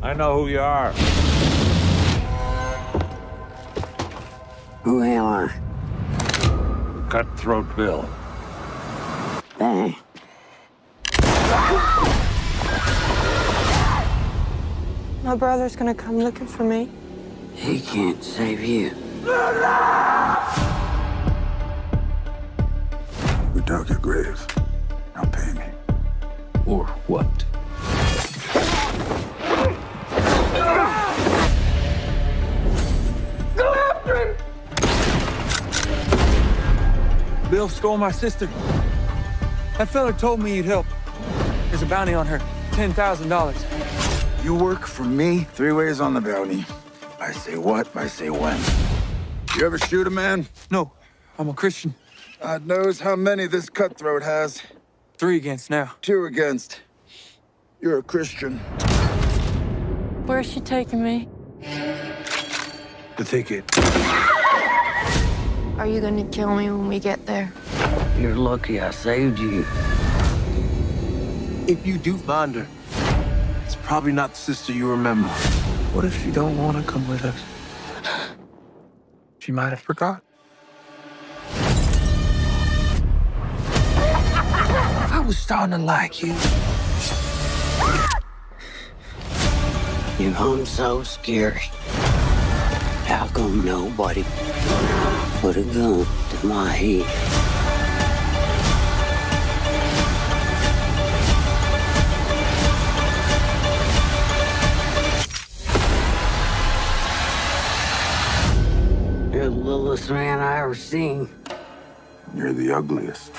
I know who you are. Who am I? Cutthroat Bill. Bang. My brother's gonna come looking for me. He can't save you. We dug your grave. Now pay me. Or what? Go after him! Bill stole my sister. That fella told me he'd help. There's a bounty on her. $10,000. You work for me, 3 ways on the bounty. I say what, I say when. You ever shoot a man? No, I'm a Christian. God knows how many this cutthroat has. 3 against now. 2 against. You're a Christian. Where's she taking me? The Thicket. Are you gonna kill me when we get there? You're lucky I saved you. If you do find her, it's probably not the sister you remember. What if she don't want to come with us? She might have forgot. I was starting to like you. You hung so scary. How come nobody put a gun to my head? You're the littlest man I ever seen. You're the ugliest.